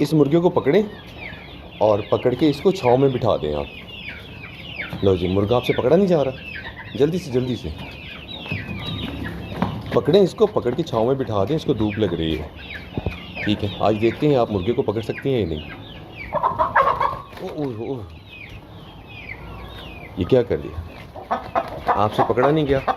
इस मुर्गे को पकड़ें और पकड़ के इसको छाँव में बिठा दें आप। लो जी, मुर्गा आपसे पकड़ा नहीं जा रहा, जल्दी से पकड़ें इसको, पकड़ के छाँव में बिठा दें, इसको धूप लग रही है। ठीक है, आज देखते हैं आप मुर्गे को पकड़ सकती हैं या नहीं। ओह, ये क्या कर दिया, आपसे पकड़ा नहीं गया।